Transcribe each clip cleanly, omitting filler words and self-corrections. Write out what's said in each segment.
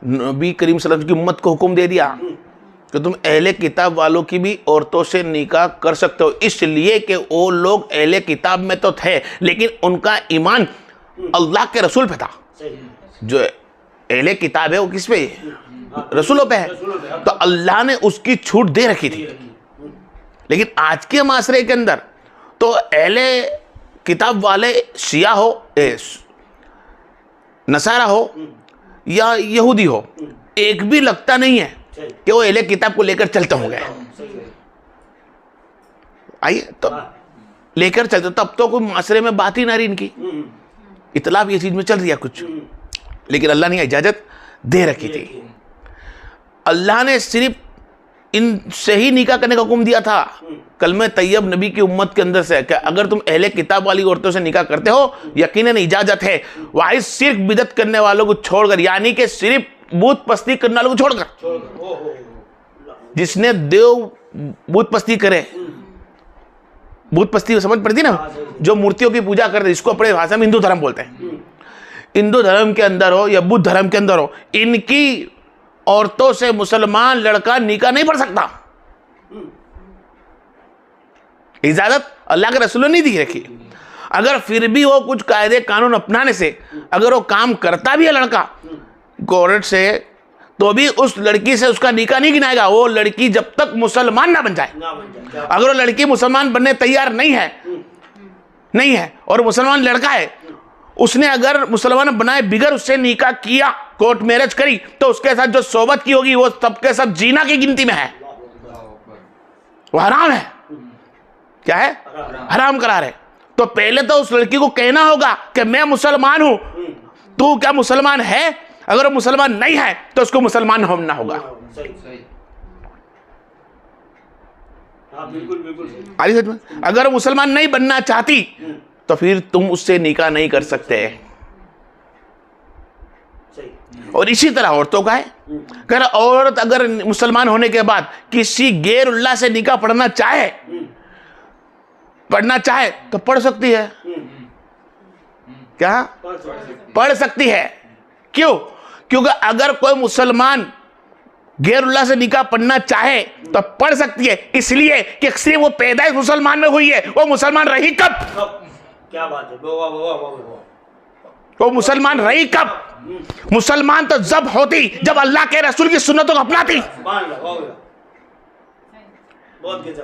नबी करीम सल्लल्लाहु अलैहि वसल्लम की उम्मत को हुक्म दे दिया कि तुम अहले किताब वालों की भी औरतों से निकाह कर सकते हो, इसलिए कि वो लोग अहले किताब में तो थे लेकिन उनका ईमान अल्लाह के रसूल पे था। जो अहले किताब है वो किस पे? रसूलों पे है। तो अल्लाह ने उसकी छूट दे रखी थी। लेकिन आज के माशरे के अंदर तो अहले किताब वाले शिया हो, नसारा हो या यहूदी हो, एक भी लगता नहीं है कि वो अहले किताब को लेकर चलते होंगे। आइए तो लेकर चलते, तब तो कोई माशरे में बात ही ना रही इनकी, इतलाफ ये चीज में चल रही है कुछ, लेकिन अल्लाह ने इजाजत दे रखी थी। अल्लाह ने सिर्फ इनसे ही निकाह करने का हुक्म दिया था कलमे तैयब नबी की उम्मत के अंदर से कि अगर तुम अहले किताब वाली औरतों से निकाह करते हो यकीनन इजाजत है, वाहिद सिर्फ बिदत करने वालों को छोड़कर, यानी कि सिर्फ बूत पस्ती करने वालों को छोड़कर। जिसने देव बूत पस्ती करे, बूत पस्ती समझ पड़ती ना, जो मूर्तियों की पूजा करते, इसको अपने भाषा में हिंदू धर्म बोलते हैं। हिंदू धर्म के अंदर हो या बुद्ध धर्म के अंदर हो, इनकी औरतों से मुसलमान लड़का निकाह नहीं पढ़ सकता। इजाजत अल्लाह के रसूल ने नहीं दी रखी। अगर फिर भी वो कुछ कायदे कानून अपनाने से अगर वो काम करता भी है लड़का औरत से, तो भी उस लड़की से उसका निकाह नहीं गिनाएगा। वो लड़की जब तक मुसलमान ना बन जाए, अगर वो लड़की मुसलमान बनने तैयार नहीं है और मुसलमान लड़का है, उसने अगर मुसलमान बनाए बिगर उससे निकाह किया, कोर्ट मैरिज करी, तो उसके साथ जो सोबत की होगी वो सबके सब जीना की गिनती में है, वो हराम है। क्या है? हराम करार है। तो पहले तो उस लड़की को कहना होगा कि मैं मुसलमान हूं, तू क्या मुसलमान है? अगर वो मुसलमान नहीं है तो उसको मुसलमान होना होगा। अगर मुसलमान नहीं बनना चाहती तो फिर तुम उससे निकाह नहीं कर सकते। और इसी तरह औरतों का है, अगर औरत अगर मुसलमान होने के बाद किसी गैरुल्लाह से निकाह पढ़ना चाहे तो पढ़ सकती है। क्या? पढ़ सकती है। क्यों? क्योंकि अगर कोई मुसलमान गैरुल्लाह से निकाह पढ़ना चाहे तो पढ़ सकती है, इसलिए कि सिर्फ वो पैदाइश मुसलमान में हुई है, वो मुसलमान रही कब? क्या बात है? वो मुसलमान रही कब? मुसलमान तो जब होती जब अल्लाह के रसूल की सुन्नतों को अपनाती।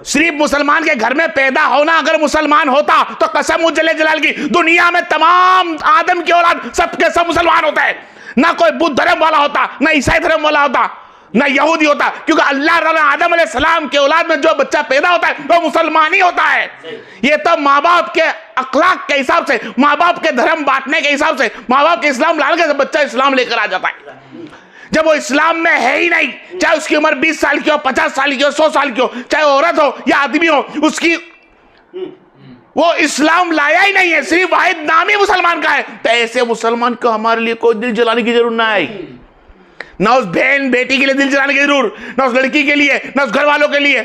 सिर्फ मुसलमान के घर में पैदा होना अगर मुसलमान होता तो कसम जले जलाल की, दुनिया में तमाम आदम की औलाद सबके सब मुसलमान होता है। ना कोई बुद्ध धर्म वाला होता, ना ईसाई धर्म वाला होता, ना यहूदी होता, क्योंकि अल्लाह आदम अलैहिस्सलाम के औलाद में जो बच्चा पैदा होता है वो मुसलमान ही होता है। ये तो माँ बाप के अखलाक के हिसाब से, माँ बाप के धर्म बांटने के हिसाब से, माँ बाप के इस्लाम लाने के बच्चा इस्लाम लेकर आ जाता है। जब वो इस्लाम में है ही नहीं, चाहे उसकी उम्र 20 साल की हो, 50 साल की हो, 100 साल की हो, चाहे औरत हो या आदमी हो, उसकी वो इस्लाम लाया ही नहीं है, सिर्फ वाहिद नाम ही मुसलमान का है, तो ऐसे मुसलमान को हमारे लिए कोई दिल जलाने की जरूरत ना आई। ना उस बहन बेटी के लिए दिल जलाने की जरूर, ना उस लड़की के लिए, ना उस घर वालों के लिए,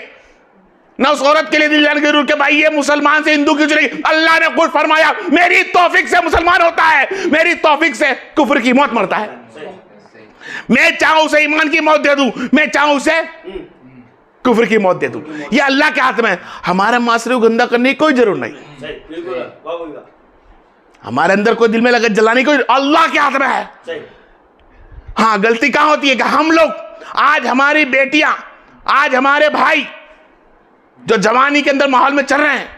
ना उस औरत के लिए दिल जलाने की जरूर कि भाई ये मुसलमान से हिंदू क्यों चलेगी। अल्लाह ने खुद फरमाया मेरी तौफीक से मुसलमान होता है, मेरी तौफीक से कुफ्र की मौत मरता है। मैं चाहूं उसे ईमान की मौत दे दूं, मैं चाहूं उसे कुफ्र की मौत दे दूं, ये अल्लाह के हाथ में है। हमारे माशरे को गंदा करने की कोई जरूरत नहीं, हमारे अंदर कोई दिल में लगा जलाने की, अल्लाह के हाथ में है। हाँ, गलती कहां होती है कि हम लोग, आज हमारी बेटियां, आज हमारे भाई जो जवानी के अंदर माहौल में चल रहे हैं,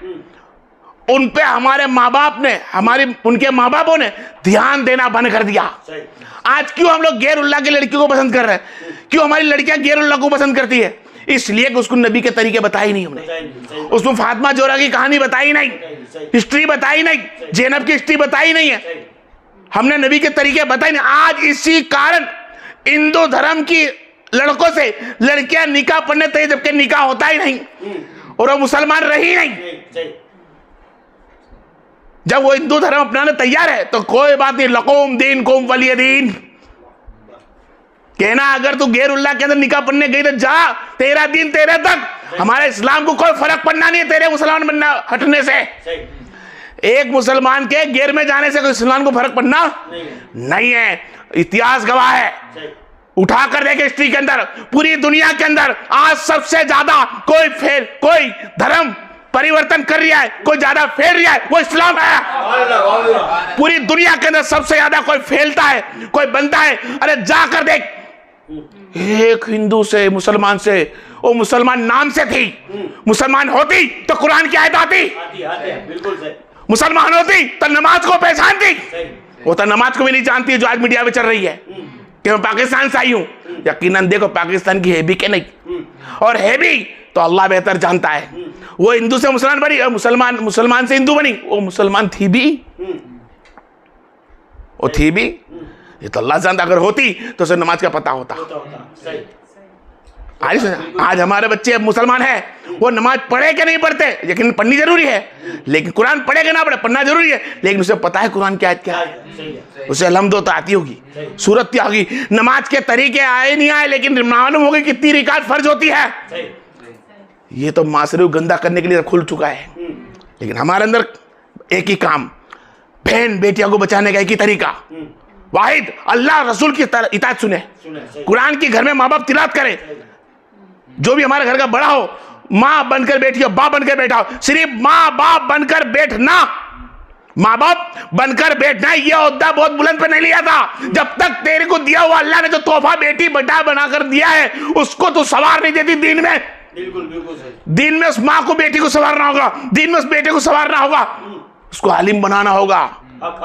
उन पे हमारे माँ बाप ने, उनके माँ बापों ने ध्यान देना बंद कर दिया। आज क्यों हम लोग गैरुल्लाह की लड़कियों को पसंद कर रहे हैं? क्यों हमारी लड़कियां गैरुल्लाह को पसंद करती है? इसलिए कि उसको नबी के तरीके बताई नहीं हमने, उसको फातिमा जोहरा की कहानी बताई नहीं, हिस्ट्री बताई नहीं, ज़ैनब की हिस्ट्री बताई नहीं है, हमने नबी के तरीके बताए नहीं। आज इसी कारण हिंदू धर्म की लड़कों से लड़कियां निकाह पढ़ने तय, जबकि निकाह होता ही नहीं और वो मुसलमान रही नहीं। जब वो हिंदू धर्म अपनाने तैयार है तो कोई बात नहीं, लकुम दीनुकुम वलिय दीन कहना। अगर तू गैरुल्लाह के अंदर निकाह पढ़ने गई तो जा, तेरा दीन तेरे तक, हमारे इस्लाम को कोई फर्क पड़ना नहीं है तेरे मुसलमान बनना हटने से। एक मुसलमान के गेर में जाने से कोई मुसलमान को फर्क पड़ना नहीं है। इतिहास गवाह है, सही। उठाकर देखे हिस्ट्री के अंदर, पूरी दुनिया के अंदर आज सबसे ज्यादा कोई धर्म परिवर्तन कर रहा है, कोई ज्यादा फैल रहा है, वो इस्लाम है। पूरी दुनिया के अंदर सबसे ज्यादा कोई फैलता है, कोई बनता है। अरे जाकर देख, एक हिंदू से मुसलमान से, वो मुसलमान नाम से थी, मुसलमान होती तो कुरान की आयत आती, बिल्कुल सही। मुसलमान होती तो नमाज को पहचानती, वो तो नमाज को भी नहीं जानती है जो आज मीडिया में चल रही है कि मैं पाकिस्तान से आई हूं। यकीनन देखो पाकिस्तान की है भी कि नहीं, और है भी तो अल्लाह बेहतर जानता है। वो हिंदू से मुसलमान बनी और मुसलमान से हिंदू बनी, वो मुसलमान थी भी, वो थी भी, ये तो अल्लाह जानता। अगर होती तो उसे नमाज का पता होता। सही। आज हमारे बच्चे मुसलमान है, वो नमाज पढ़े कि नहीं पढ़ते, लेकिन पढ़नी जरूरी है, लेकिन कुरान पढ़े कि ना पढ़े पढ़ना जरूरी है, लेकिन उसे पता है कुरान की आयत क्या है, उसे अलहम्दो तो आती होगी, सूरत की होगी, नमाज के तरीके आए नहीं आए, लेकिन मालूम होगी कितनी रिकात फर्ज होती है। ये तो माशरे को गंदा करने के लिए खुल चुका है। लेकिन हमारे अंदर एक ही काम, बहन बेटियों को बचाने का एक ही तरीका, वाहिद अल्लाह रसूल की इताअत सुने, कुरान की घर में माँ बाप तिलावत करे। जो भी हमारे घर का बड़ा हो, माँ बनकर बैठी हो, बाप बनकर बैठा हो, सिर्फ माँ बाप बनकर बैठना, माँ बाप बनकर बैठना, ये ओहदा बहुत बुलंद पे नहीं लिया था। जब तक तेरे को दिया हुआ अल्लाह ने जो तोहफा बेटी बेटा बनाकर दिया है, उसको तो सवार नहीं देती दीन में। बिल्कुल सही। दीन में उस माँ को बेटी को संवारना होगा, दीन में उस बेटे को संवारना होगा, उसको आलिम बनाना होगा,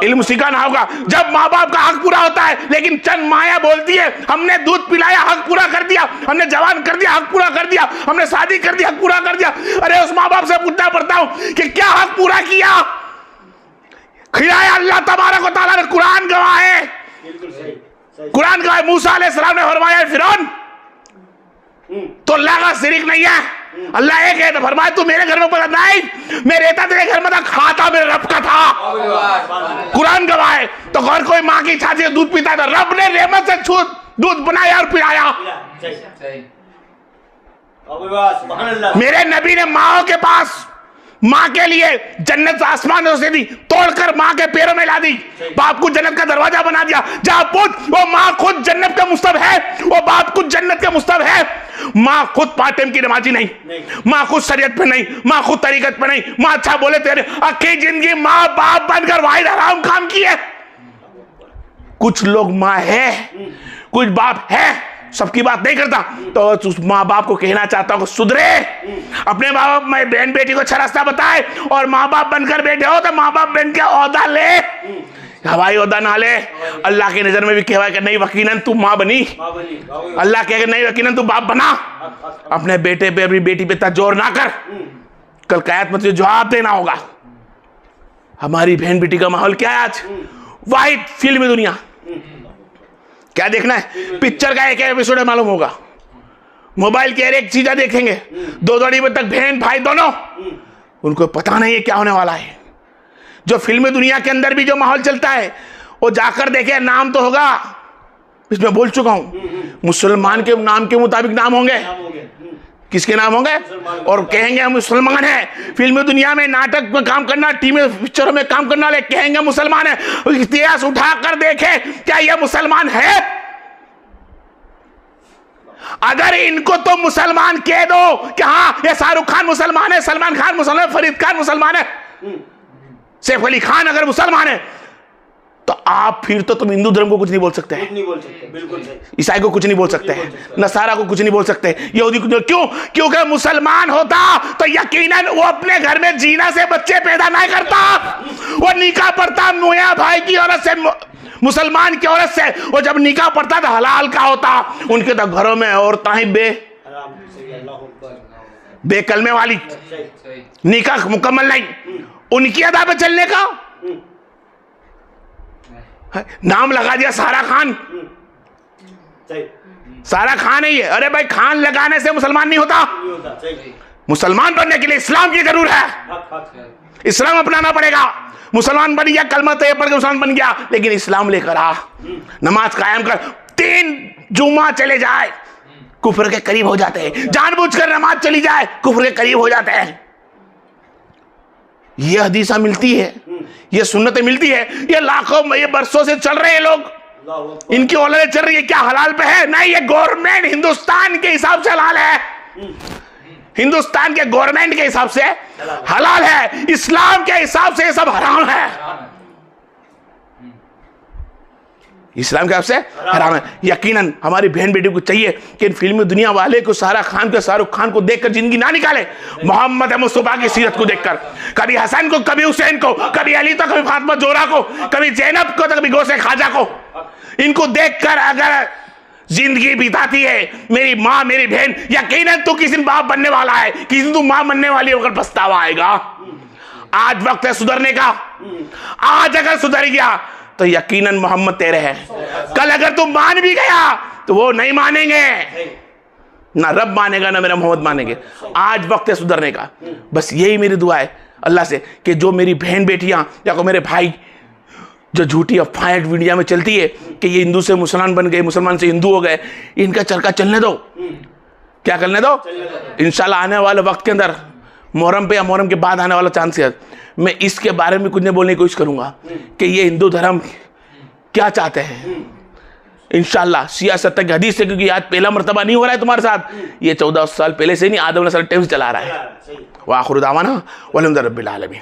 इल्म सिखाना होगा। जब माँ बाप का हक पूरा होता है, लेकिन चंद माया बोलती है हमने दूध पिलाया हक पूरा कर दिया, हमने जवान कर दिया हक पूरा कर दिया, हमने शादी कर दी हक पूरा कर दिया। अरे उस माँ बाप से पूछना पड़ता हूं कि क्या हक पूरा किया? खिलाया अल्लाह तबारक व तआला ने, कुरान गवाह है, बिल्कुल सही। कुरान गवाह है। मूसा अलैहिस्सलाम ने फरमाया फिरौन तो अल्लाह का शरीक नहीं है, अल्लाह एक है, तो फरमाया तू मेरे घर में पड़ा नहीं, मैं रहता तेरे घर में था, खाता मेरे रब का था, कुरान गवाह है। तो अगर कोई माँ की छाती से दूध पीता था, रब ने रहमत से दूध बनाया और पिलाया। मेरे नबी ने माओ के पास माँ के लिए जन्नत आसमान से दी, तोड़कर माँ के पैरों में ला दी, बाप को जन्नत का दरवाजा बना दिया। जहाँ पूछ, वो माँ खुद जन्नत का मुस्तब है, वो बाप खुद जन्नत का मुस्तब है। माँ खुद 5 टाइम की नमाजी नहीं, माँ खुद शरीयत पे नहीं, माँ खुद तरीकत पे नहीं, माँ अच्छा बोले तेरे अक्की जिंदगी माँ बाप बनकर वाहिद हराम काम किए। कुछ लोग माँ है, कुछ बाप है, सबकी बात नहीं करता, तो उस माँ बाप को कहना चाहता हूँ सुधरे, अपने माँ बाप में बहन बेटी को अच्छा रास्ता बताए, और माँ बाप बनकर बैठे हो तो माँ बाप बन के ओहदा ले, हवाई ओहदा ना ले। अल्लाह की नजर में भी कहवा कि नहीं यकीनन तू माँ बनी, अल्लाह कहे नहीं यकीनन तू बाप बना। अपने बेटे पे अपनी बेटी पे जोर ना कर, कल क़यामत में तुझे जवाब देना होगा। हमारी बहन बेटी का माहौल क्या है आज? वाहिद फिल्मी दुनिया। क्या देखना है? पिक्चर का एक एपिसोड है मालूम होगा, मोबाइल की एक चीजें देखेंगे, 2 बजे तक बहन भाई दोनों, उनको पता नहीं है क्या होने वाला है। जो फिल्मी दुनिया के अंदर भी जो माहौल चलता है, वो जाकर देखे, नाम तो होगा, इसमें बोल चुका हूं, मुसलमान के नाम के मुताबिक नाम होंगे। किसके नाम होंगे? और कहेंगे हम मुसलमान हैं। फिल्मी दुनिया में नाटक में काम करना, टीवी पिक्चरों में काम करने वाले कहेंगे मुसलमान है। इतिहास उठाकर देखे, क्या ये मुसलमान है? अगर इनको तो मुसलमान कह दो कि हाँ ये शाहरुख खान मुसलमान है, सलमान खान मुसलमान है, फरीद खान मुसलमान है, सैफ अली खान अगर मुसलमान है, तो आप फिर तो तुम हिंदू धर्म को कुछ नहीं बोल सकते हैं, नहीं बोल सकते, बिल्कुल सही। ईसाई को कुछ नहीं बोल सकते हैं, नसारा को कुछ नहीं बोल सकते, यहूदी को क्यों? क्योंकि मुसलमान होता तो यकीनन वो अपने घर में जीना से बच्चे पैदा नहीं करता, वो निकाह पढ़ता मुया भाई की औरत से, मुसलमान की औरत से। वो जब निकाह पढ़ता तो हलाल का होता, उनके तो घरों में औरतें ही बेकलमे वाली, निकाह मुकम्मल नहीं, उनकी अदा पे चलने का नाम लगा दिया सारा खान। सारा खान है ये। अरे भाई खान लगाने से मुसलमान नहीं होता, मुसलमान बनने के लिए इस्लाम की जरूरत है, इस्लाम अपनाना पड़ेगा। मुसलमान बन गया, कलमा तैयब पढ़ के मुसलमान बन गया, लेकिन इस्लाम लेकर आ, नमाज कायम कर। 3 जुमा चले जाए कुफ्र के करीब हो जाते हैं, जानबूझकर नमाज चली जाए कुफ्र के करीब हो जाते हैं। ये हदीसा मिलती है, ये सुन्नतें मिलती है, ये लाखों ये बरसों से चल रहे हैं लोग, अल्लाहु अकबर। इनकी औलादें चल रही है, क्या हलाल पे है? नहीं, ये गवर्नमेंट हिंदुस्तान के हिसाब से हलाल है, हिंदुस्तान के गवर्नमेंट के हिसाब से हलाल है, इस्लाम के हिसाब से ये सब हराम है, इस्लाम के हिसाब से हराम है। यकीनन हमारी बहन बेटी को चाहिए कि इन फिल्मी दुनिया वाले को सारा खान को, शाहरुख खान को देखकर जिंदगी ना निकाले, मोहम्मद मुस्तफा की सीरत को देखकर, कभी हसन को, कभी हुसैन को, कभी अली तो, कभी फातिमा जोहरा को, कभी जैनब को, तो कभी गौसे खाजा को, इनको देखकर अगर जिंदगी बिताती है मेरी माँ मेरी बहन, यकीनन तू किसी दिन बाप बनने वाला है, किसी दिन तू माँ बनने वाली होकर पछतावा आएगा। आज वक्त है सुधरने का, आज अगर सुधर गया तो यकीनन मोहम्मद तेरे हैं, कल अगर तू मान भी गया तो वो नहीं मानेंगे, ना रब मानेगा ना मेरा मोहम्मद मानेंगे। आज वक्त है सुधरने का। बस यही मेरी दुआ है अल्लाह से कि जो मेरी बहन बेटियां या को मेरे भाई जो झूठी अफवाहें मीडिया में चलती है कि ये हिंदू से मुसलमान बन गए, मुसलमान से हिंदू हो गए, इनका चरखा चलने दो। क्या करने दो? इंशाल्लाह आने वाले वक्त के अंदर, मुहर्रम पे या मुहर्रम के बाद आने वाला चांद से मैं इसके बारे में कुछ नहीं बोलने की कोशिश करूंगा कि ये हिंदू धर्म क्या चाहते हैं। इंशाल्लाह सियासत की हदीस से, क्योंकि आज पहला मर्तबा नहीं हो रहा है तुम्हारे साथ, ये 14 साल पहले से नहीं, आदम अलैहिस्सलाम टाइम से चला रहा है। सही। वाखिर दावाना वल्हम्दुलिल्लाहि रब्बिल आलमीन।